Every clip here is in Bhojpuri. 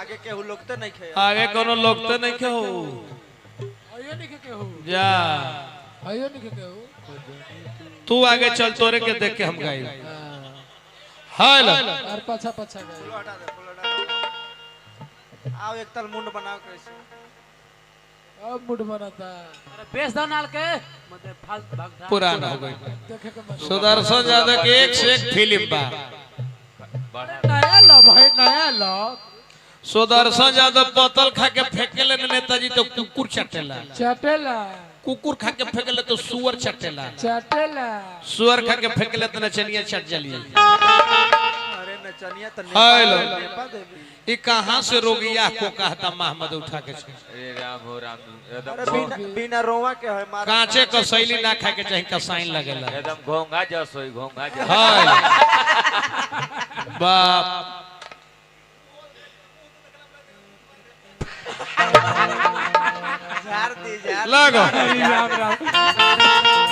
आगे केहू लोगते नहीं खे आगे कोनो लोगते नहीं के हो आयो नहीं के हो जा आयो नहीं के हो तू आगे चल तोरे के देख के हम गाई हेलो और पाछा पाछा गए फूल हटा दे आओ एक तल मुंड बनाओ कैसे अब मुड बनाता अरे बेच दो नाल के मतलब फालतू भाग पुराना हो गई देखे के मत सुदर्शन यादव के एक से एक फिल्म बा नया लो भाई नया लो सुदर्शन यादव पतल खा के फेंकेले नेताजी तो कुकुर चटेला चटेला कुकुर खा के फेंकेले तो सुअर चटेला चटेला सुअर खा के फेंकेले तो नचनिया चट जली अरे नचनिया तो हेलो नेपा देवी ये कहां से रोगिया को कहता मोहम्मद उठा के अरे राम हो राम अरे बिना रोवा के है मार कांचे कसैली ना खा के चाहे कसाइन लगेला एकदम घोंगा जस होई घोंगा जस हाय बाप झाड़ दी झाड़ लगो राम राम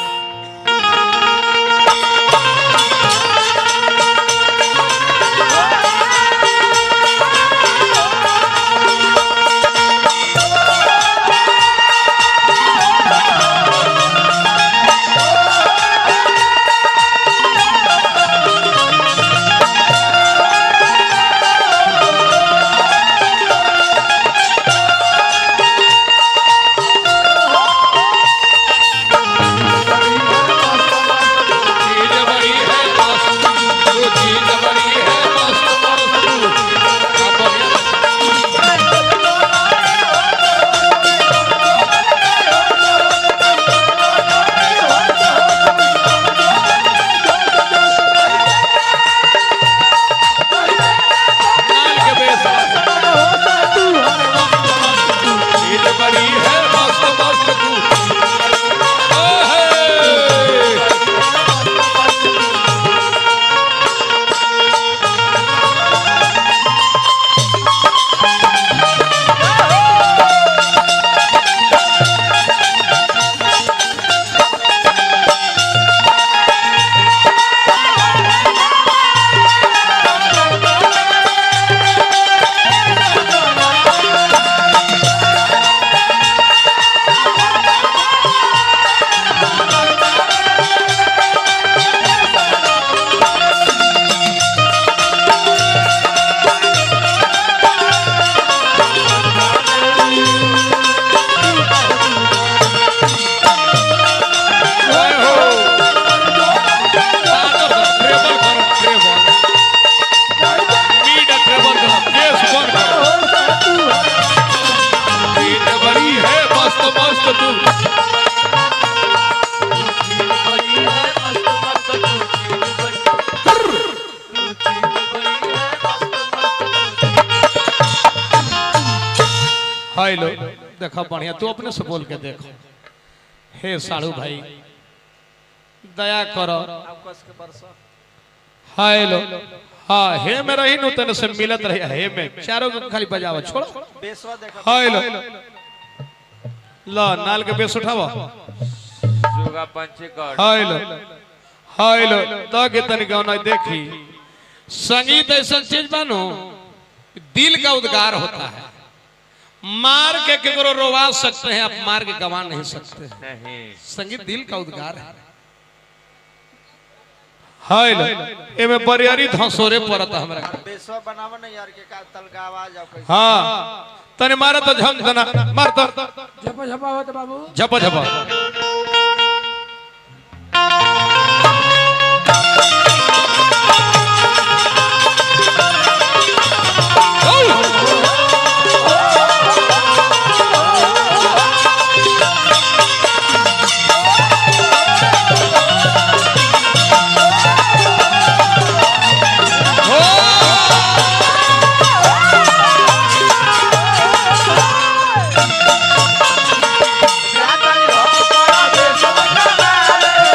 हेलो देखो बढ़िया तू अपने से बोल के देखो हे साड़ू भाई दया करो कस के बरसा हेलो हाँ हे में रही नु तने से मिलत रही हे में चारों को खाली बजावा छोड़ बेसवा देखा हेलो ला नाल के बेस उठावा जोगा पंचे गढ़ हेलो हेलो तो के तनी गाना देखी संगीत ऐसा चीज बानो दिल का उद्गार होता है मार के केकरो रोवा सकते हैं आप मार के गवा नहीं सकते नहीं संगीत दिल का उद्गार है हेलो एमे बरियारी धसोरे पड़ता हमरा बेसवा बनावा ना यार के का तल का आवाज आओ कैसे हां तने मारा तो झम जना मार तो झपा झपा होत बाबू झपा झपा जाता नहीं हो बड़ा बेसवा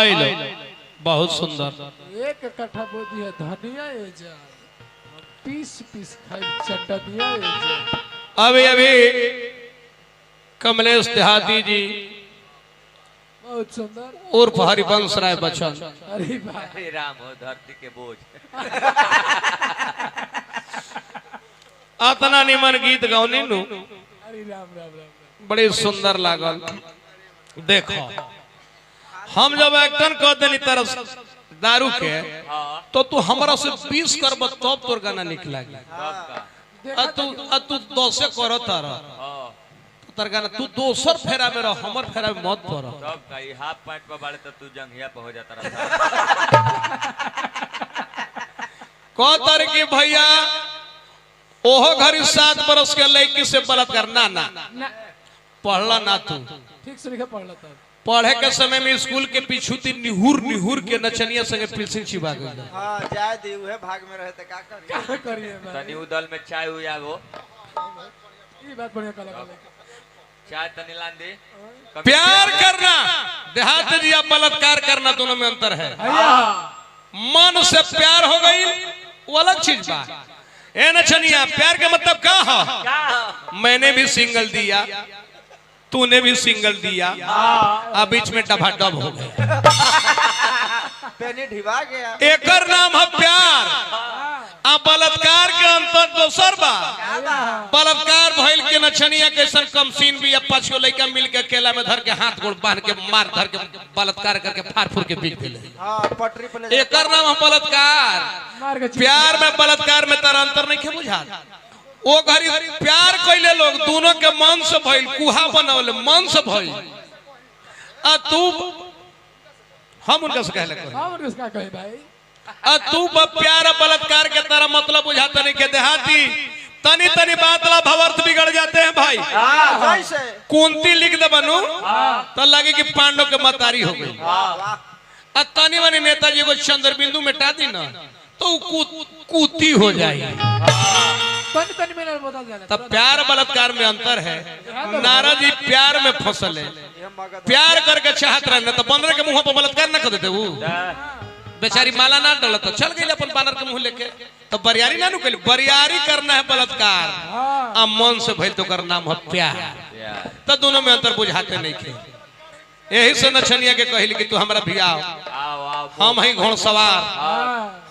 हाय लो बहुत सुंदर। एक कट्ठा बोदी है धनिया ये जा पीस पीस खाई चटनिया ये जा। अभी अभी कमलेश देहाती जी बहुत सुंदर उर्फ हरिवंश राय बच्चन अरे भाई हे राम हो धरती के बोझ। अतना निमन गीत गौनी नु अरे राम राम राम बड़ी सुंदर लागल। देखो हम जब एक्टर कह देनी तरफ दारू के हाँ तो तू हमरा से 20 करब तब तोर गाना निकला तब का तू 10 करो तारा हाँ तर गाना तू दोसर फेरा में रह हमर फेरा में मत पड़। तब का ये हाफ पैंट पर बाड़े तो तू जंघिया पे हो जाता रहा। कह तर की भैया ओहो घरी 7 बरस के लड़की से बलात्कार ना ना ना पढ़ला ना तू ठीक से लिखा पढ़ लेता पढ़े के समय में स्कूल के पीछू ती निहुर के नचनिया संगे पिलसिन चिबा गई। हाँ जाए दी उहे भाग में रहे थे का करी। क्या करिए भाई तनी उदल में चाय हुई आगो ये बात बढ़िया कला चाय तनी लान दे। प्यार करना देहात जिया बलात्कार करना दोनों में अंतर है। भैया मन से प्यार हो गई वो अलग चीज बा। ए नचनिया प्यार का मतलब क्या है? मैंने भी सिंगल दिया तूने भी सिंगल दिया अब बीच में डबाडब हो गया। पेनी ढिवा गया। एकर नाम है प्यार। आ बलात्कार के अंतर दोसर बा। बलात्कार भइल के नचनिया के सन कम सीन भी अब 5 लड़का मिल के केला में धर के हाथ गोड़ बांध के मार धर के बलात्कार करके फाड़ फूड़ के बिक देले। हाँ पटरी पे ले एकर नाम है बलात्कार। मार के प्यार में बलात्कार में तारा अंतर नहीं के बुझा। वो घरी प्यार कइले लोग दोनों के मन से भइल कुहा बनवले मन से भइल। आ तू हम उनका से कहले कोई हम उसका कहे भाई आ तू प्यार और बलात्कार के तरह मतलब बुझाता नहीं के देहाती तनी तनी बात ला भवर्थ बिगड़ जाते हैं भाई। कैसे? कुंती लिख दे बनू तो लगे कि पांडव के मतारी हो गई। वाह आ तनी वाली नेताजी को चंद्र बिंदु मिटा दी ना तो कूती हो जाएगी। तनी तनी मैंने बता देना तब प्यार बलात्कार में अंतर है। नारद जी प्यार में फसल है। ये मगध प्यार करके चाहत रहे तो बंदर के मुंह पर बलात्कार न कर देते वो बेचारी माला ना डाला तो चल गई अपन बानर के मुंह लेके तो बरियारी ना नुकल बरियारी करना है बलात्कार आ मन से भइल तो कर नाम है प्यार। तो दोनों में अंतर बुझाते नहीं थे। यही से नचनिया के कहली कि तू हमरा भी आओ आओ आओ हम ही घोड़सवार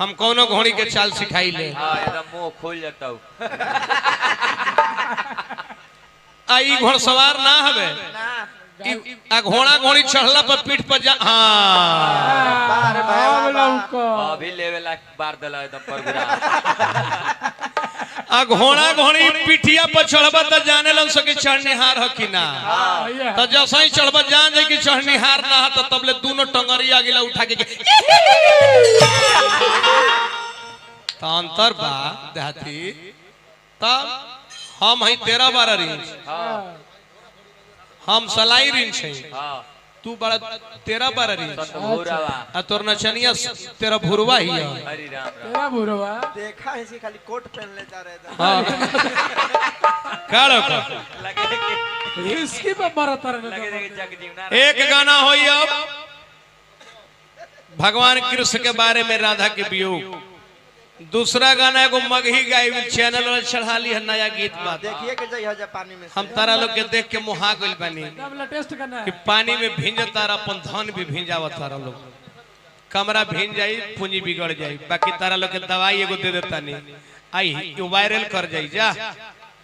हम कोनो घोड़ी के चाल सिखाई ले। हाँ एकदम मुंह खुल जाता हूँ। आई घोड़सवार ना हवे आ घोड़ा घोड़ी चढ़ला पर पीठ पर जा। हाँ बार हम लोग को अभी लेवल बार दला एकदम परगुरा। आ घोड़ा घोड़ी पिठिया पर चढ़बा तो जाने लन सके चढ़निहार हो कि ना। भैया तो जैसा ही चढ़बा जान जाए कि चढ़निहार ना तो तबले दोनों टंगरिया गिला उठा के तो अंतर बा देहाती। तब हम ही 13-12 इंच हम सलाई इंच है हाँ तू बड़ा 13-12 इंच भूरावा आ तोर नचनिया तेरा भुरवा ही है। हरि राम राम। तेरा बुरवा देखा है खाली कोट पहन ले जा रहे थे। हाँ काढ़ो लगे कि इसकी पे मरत रहे लगे कि जग जीवना एक गाना होई अब भगवान कृष्ण के बारे में राधा के वियोग। दूसरा गाना एगो मगही गाय चैनल में चढ़ा ली है नया गीत बात। देखिए कि जय जा पानी में हम तारा लोग के देख के मुहा गइल बानी तब टेस्ट करना कि है पानी में भींज तारा अपन धन भी भींजावत तारा लोग। कमरा भींज जाई पूंजी बिगड़ जाई बाकी तारा लोग के दवाई एगो दे देता नहीं आई वायरल कर जाई जा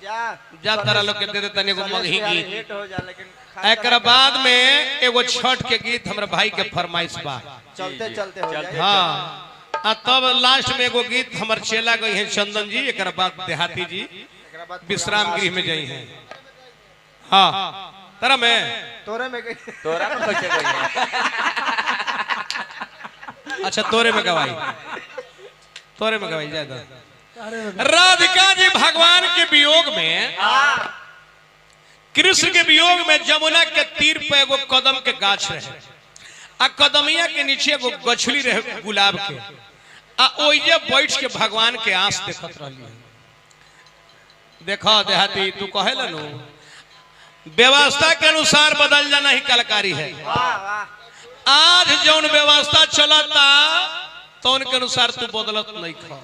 जा जा तारा लोग के दे देता नहीं एगो मगही गीत। हिट हो जा लेकिन एक बाद में एगो छठ के गीत हमरा भाई के फरमाइश बा। चलते चलते हो जाए। हाँ आ तब लास्ट में एगो गीत हमर चेला गई है चंदन जी एक बाद देहाती जी एकरा बाद विश्राम गृह में जाई हैं। हाँ तरह में तोरे में गई तोरा में कैसे गई है? अच्छा तोरे में गवाई जाए अरे राधिका जी भगवान के वियोग में कृष्ण के वियोग में जमुना के तीर पे एगो कदम के गाछ रहे आ कदमिया के नीचे एगो गछली रहे गुलाब के आ ओइजे बैठ के भगवान के आंस देखत रहली। देखो देहाती तू कहे नु व्यवस्था के अनुसार बदल जाना ही कलाकारी है। वाह वाह आज जौन व्यवस्था चलता तो उनके अनुसार तू बदलत नहीं खा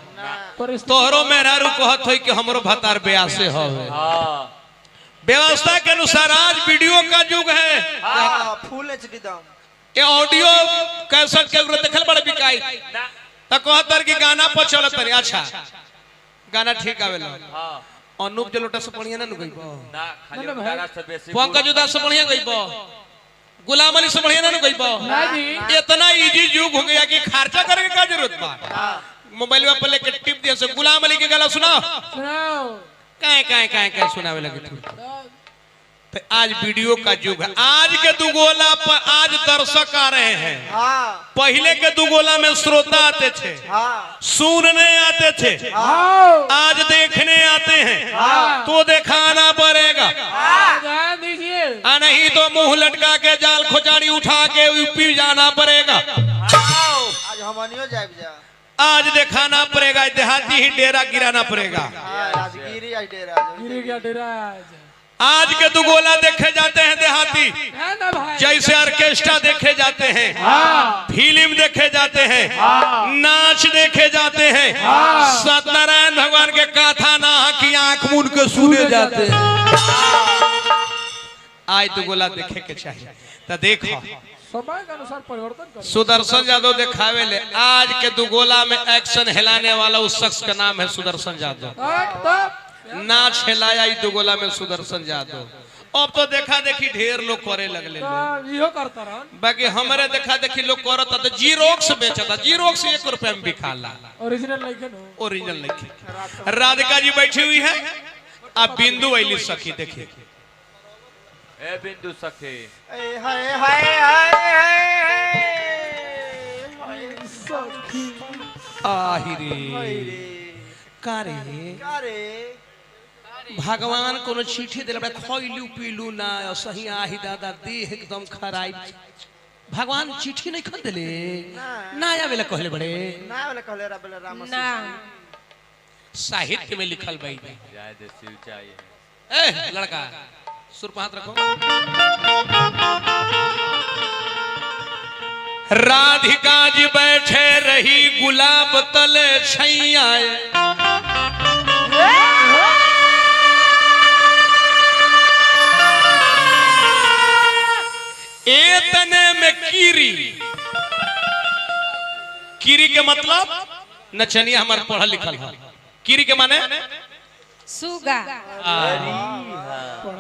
तोहरो मेहरारू कहत होई कि हमरो भतार ब्यासे हवे व्यवस्था के अनुसार आज वीडियो का युग है फुल एचडी दाम ये ऑडियो कैसेट के देखल बड़े बिकाई त कहतर कि गाना पर चलत रे अच्छा गाना ठीक आवेला अनूप जलोटा से बढ़िया ना गइबो ना खाली उतारा से बेसी पंकज उदास से बढ़िया गइबो गुलाम अली से बढ़िया ना गइबो नहीं इतना इजी युग हो गया कि खर्चा करे का जरूरत बा मोबाइल पे लेके टिप दिया से गुलाम अली के गाना सुनाओ सुनाओ काय सुनावे लगे तू तो आज वीडियो का युग है आज के दुगोला पर आज दर्शक आ रहे हैं पहले के दुगोला में श्रोता आते थे सुनने आते थे आज देखने आते हैं तो दिखाना पड़ेगा ध्यान दीजिए नहीं तो मुंह लटका के जाल खोचाड़ी उठा के यूपी जाना पड़ेगा आज हमनियो जाब जा आज दिखाना पड़ेगा देहाती ही डेरा गिराना पड़ेगा राजगिरी आज डेरा गिर गया डेरा आज के दुगोला देखे जाते हैं देहाती है ना भाई जैसे ऑर्केस्ट्रा देखे जाते हैं फिल्म देखे जाते हैं नाच देखे जाते हैं सत्यनारायण भगवान के गाथा ना की आंख मूंद के सुने जाते हैं आज दुगोला देखे के चाहिए तो देखो समय के अनुसार परिवर्तन कर सुदर्शन यादव दिखावे ले आज के दुगोला में एक्शन हिलाने वाला उस शख्स का नाम है सुदर्शन यादव नाच हिलाया दुगोला में सुदर्शन यादव अब तो देखा देखी ढेर लोग करे लगले इहो करता रहन बाकी हमारे देखा देखी लोग करता तो जीरोक्स बेचता जीरोक्स 1 रुपए में बिकाला ओरिजिनल नहीं नो ओरिजिनल नहीं राधिका जी बैठी हुई है अब बिंदु ऐली सखी देखिए ए बिंदु सखे हाय हाय हाय आहिरे कारे भगवान कोनो चिट्ठी दिल खैलू पीलू ना सही आही दादा देह एकदम खराब भगवान चिट्ठी नहीं खन दिले ना आवेला कहले बड़े ना वाला कहले राम ना साहित्य में लिखल भाई जाय दे शिव चाहिए ए लड़का सुर पे हाथ रखो राधिका जी बैठे रही गुलाब तले छैया एतने में कीरी के मतलब नचनिया हमारे पढ़ा लिखल है कीरी के माने सुगा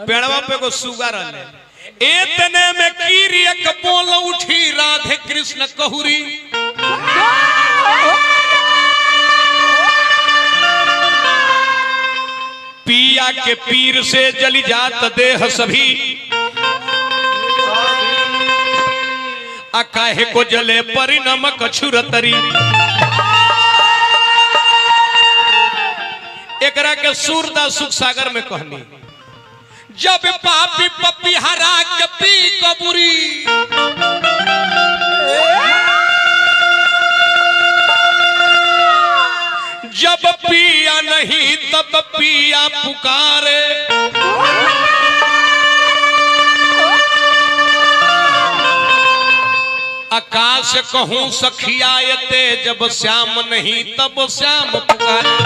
पेड़वा पे को सुगा रहले एतने में कीरी एक बोल उठी राधे कृष्ण कहुरी पिया के पीर से जली जात देह सभी अकाहे को जले परिणम कछुरतरी एकरा के सूरदा सुख सागर में कहनी जब पापी पपी हरा के पी कबूरी जब पिया नहीं तब पिया पुकारे आकाश कहूं सखियायते जब श्याम नहीं तब श्याम पुकारे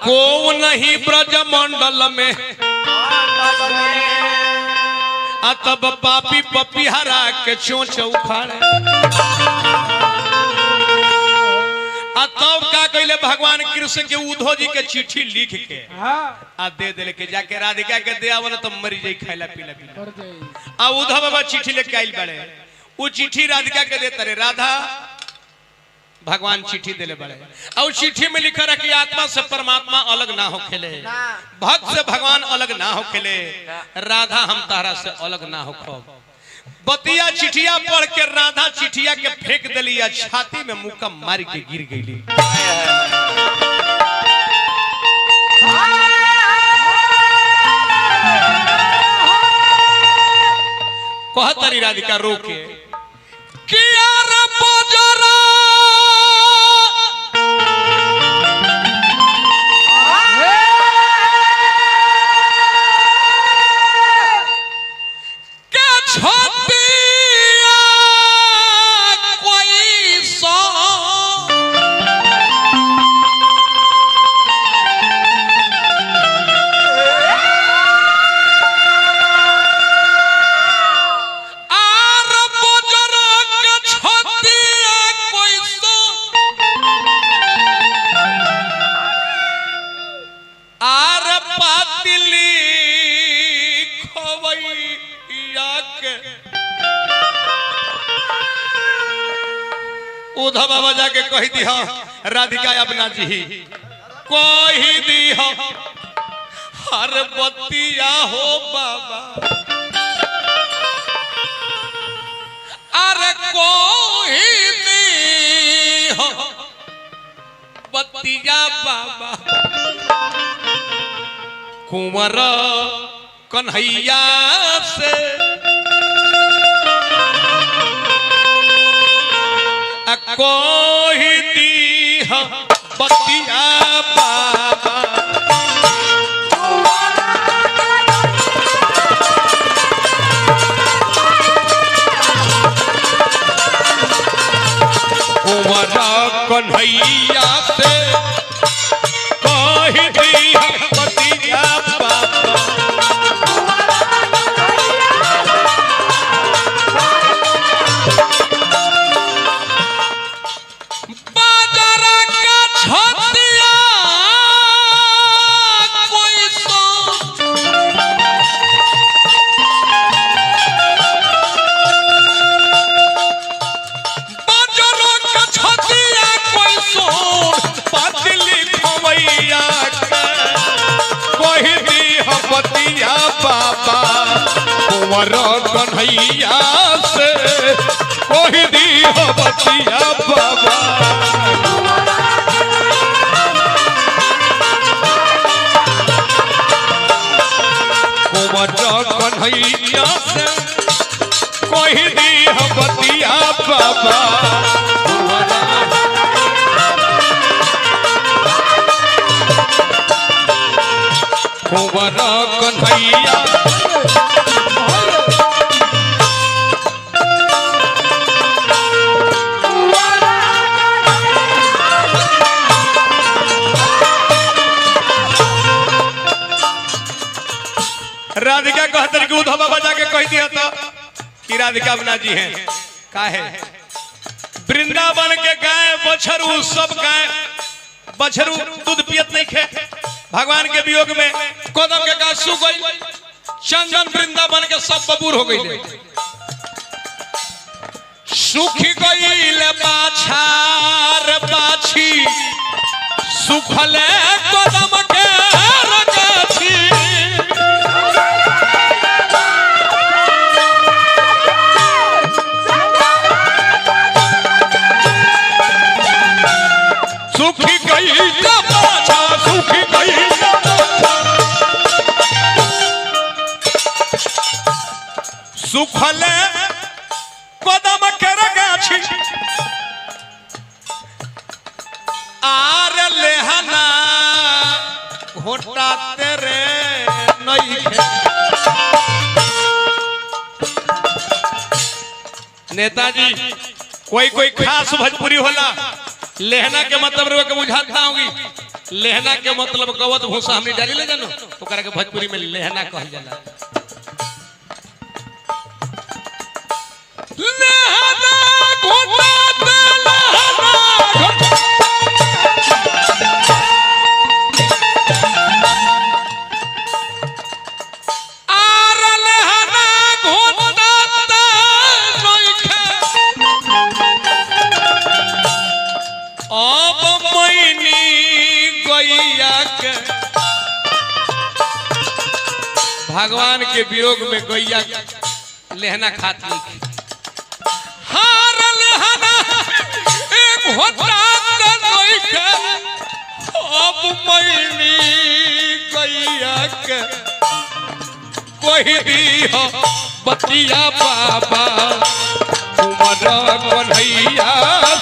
को नहीं ब्रज मंडल में तब पापी पपी हरा के चोंच उखाड़े तब का कहले भगवान कृष्ण के उद्धव जी के चिट्ठी लिख के आ दे दे के जाके राधिका के दे आवल तो मरी जाई खाइला पीला पीला आ उद्धव बाबा चिट्ठी लेके आइल बड़े वो चिट्ठी राधिका के देता रे राधा भगवान चिट्ठी देले बड़े और चिट्ठी में लिखा रहा कि आत्मा से परमात्मा अलग ना हो खेले भक्त से भगवान अलग ना हो खेले राधा हम तारा से अलग ना हो खो बतिया चिठिया पढ़ के राधा चिठिया के फेंक दिली या छाती में मुक्का मार के गिर गई कहतरी राधिका रो के किया रे बजरा उधव बाबा जाके कह दी हो राधिका अपना जी कही दी हो हर बतिया हो बाबा अरे कोई दी हो बतिया बाबा कुंवर कन्हैया से कोई दी हो बतिया बाबा कुंवर कन्हैया से कही दी बतिया बाबा बाजारा का छतिया कोई बाजारों का छतिया कोई सोन पातली खवैया कोई दी बतिया बाबा कुंवर कन्हैया से कोई दी बतिया बाबा कुंवर कन्हैया से कोई दी बतिया बाबा कुंवर कन्हैया राधिका कहते कि उधव बाबा जाके कह दिया था कि राधिका अपना जी हैं का है वृंदावन के गाय बछरू सब गाय बछरू दूध पियत नहीं खे भगवान के वियोग में कदम के गाछ सूख गई चंदन वृंदावन के सब बबूर हो गई सूखी गई बाछार बाछी सुखले कदम के गाछी सुखी गई बाछा सुखी गई सुखले कदम के गाछी आर लेहना घोटा तेरे नहीं है नेताजी कोई कोई खास भोजपुरी होला लेहना के मतलब रे के बुझात ना होगी लेहना के मतलब गवत भूसा हमनी डाली ले जानो ओकरा के भोजपुरी में लेहना कहल जाला लेहना घोटा भगवान के वियोग में गैया लेहना खात नहीं हार लेहना एक होता नहीं के अब मैनी गैया के कोई दी हो बतिया बाबा कुंवर कन्हैया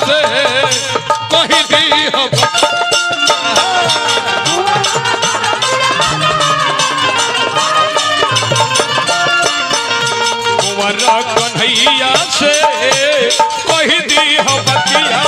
से कोई दी हो कन्हैया से कही दी हो बतिया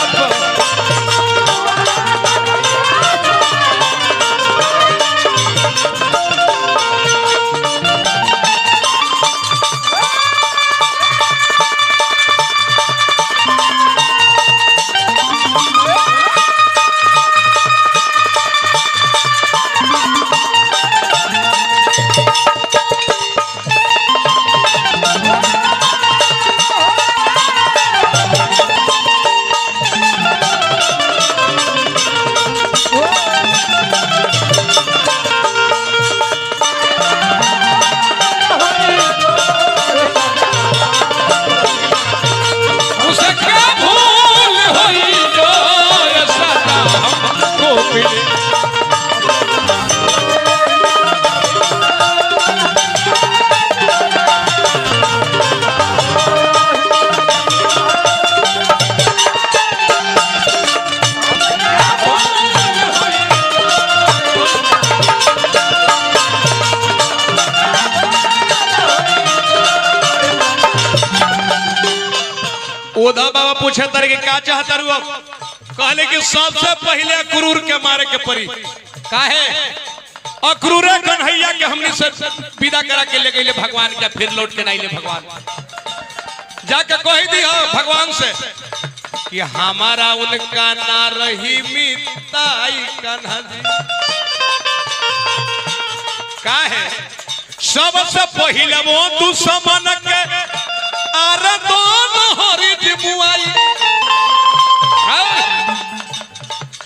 उदा बाबा पूछे तर कि क्या चाहता रू अब कहले कि सबसे पहले क्रूर के मारे के परी काहे अक्रूर कन्हैया के हमनी से विदा करा के ले गए भगवान के फिर लौट के नहीं ले भगवान जाके कह दी हो भगवान से कि हमारा उनका ना रही मिताई कन्हा जी काहे सबसे पहले वो दुश्मन के आरे दोनों हरि जिमुआई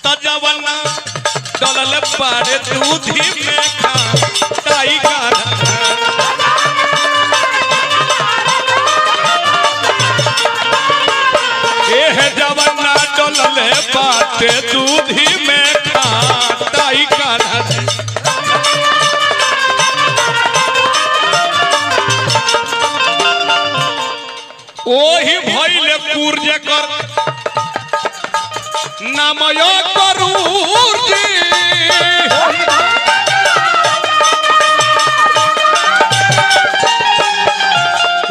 तजवना डलल पारे दूधी में खा ताई एह जवना डलल पारे दूधी में खा ताई कान्हा ओही भइले कुर्जे कर नामय करूर जी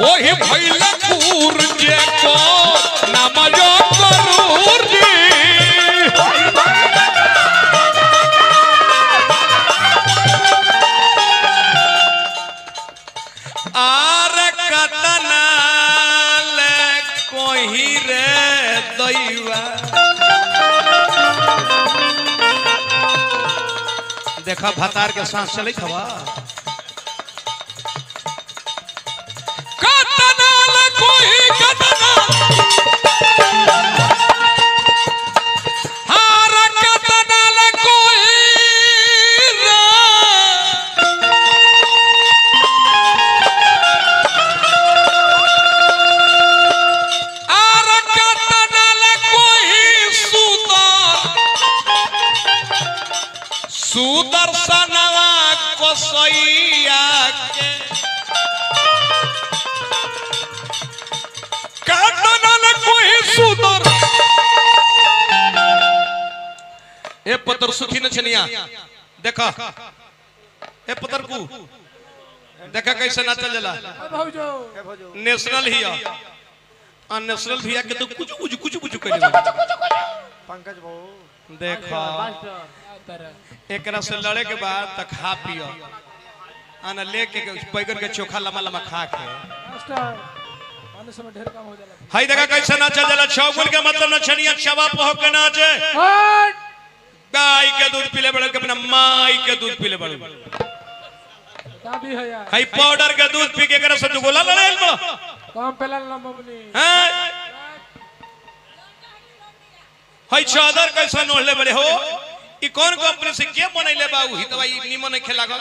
ओही भइले कुर्जे को नामय करूर जी आर कतना कोही रे दैवा देखा भतार के सांस चले हवा कतना कोही कतना हार कतना कोही रे सुदर्शनवा कोसैया के काटनल कोई सुदर ए पतर सुखी न छनिया देखा ए पतर को देखा कैसे नाचल जला भौजो नेशनल हिया अननेशनल भैया के तो कुछ कुछ कुछ कुछ करे पंकज भाऊ देखा एकरा से लड़े के बाद तक खा पियो आना लेके बैगन के चोखा लम्बा लम्बा खा के मास्टर समय ढेर काम हो जाला हाय देखा कैसे नाचा जाला छौगुन के मतलब न छनिया चबा पहो के नाचे गाय के दूध पीले बड़े के अपना माई के दूध पीले बड़े का भी है यार हाय पाउडर के दूध पी के एकरा से दुगोला लड़ेल बा काम पेला ना मम्मी हैं हाय चादर कैसे नोले बड़े हो ई कौन कंपनी से के बनैले बा उ हितवा ई निमन खेला ग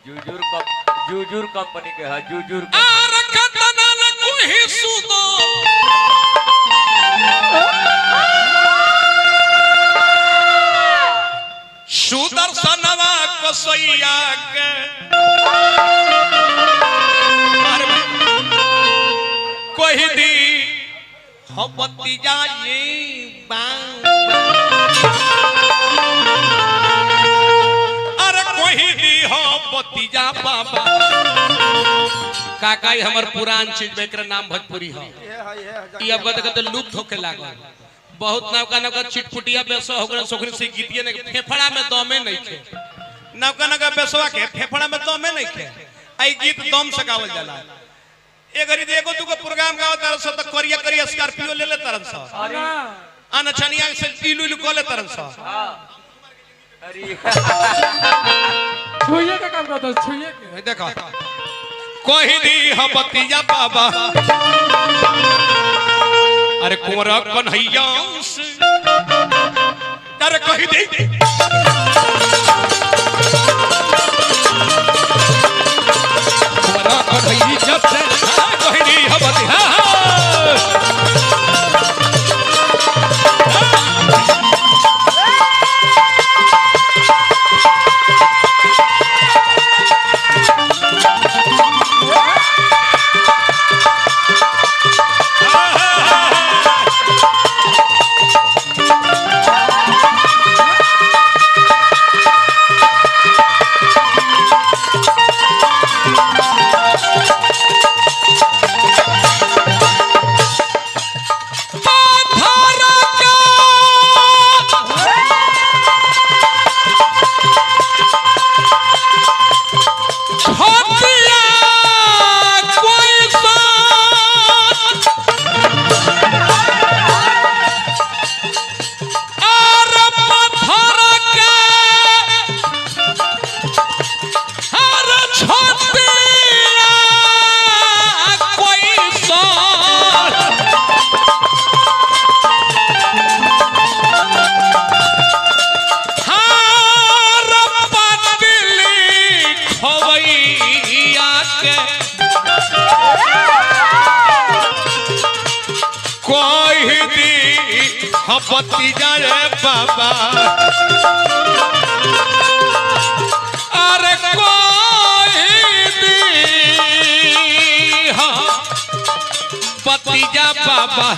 जूजूर कंपनी के है जूजूर आर कतना न कोही सुदो सुदर्शनवा कोसैया के कोही दी हबती जाई अरे कोही दी हबती जा बाबा काकाई हमर पुरान चीज बेकर नाम भोजपुरी है ई अब कत लुप्त होके लागल बहुत नौका नौका चिटपुटिया बेसो होकर सोखरी से गीतिए ने फेफड़ा में दमे नहीं थे नौका नौका बेसवा के फेफड़ा में दमे नहीं थे आई गीत दम से गावल जाला ए घरी देखो तू को प्रोग्राम गाव तार सो त करिया करिया स्कॉर्पियो ले ले तरन सा अरे आना छनिया से इलू इलू को ले तरन सा हां अरे छुइए का काम करता छुइए के देखा कोही दी हबतिया बाबा अरे कोरा कन्हैया से अरे कोही दी कोरा कन्हैया से कोही दी हबतिया हाँ भतीजा रे बाबा अरे कोई दी हाँ भतीजा बाबा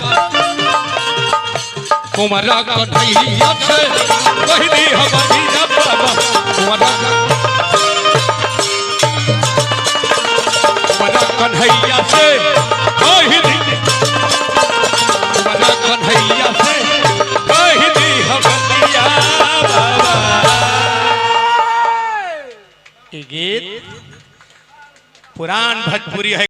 कुमारा कन्हैया से कह दी हम भतीजा बाबा कुमारा कन्हैया से कह दी कुमारा कन्हैया से कह दी हम भतीजा बाबा। ये गीत पुरान भोजपुरी है।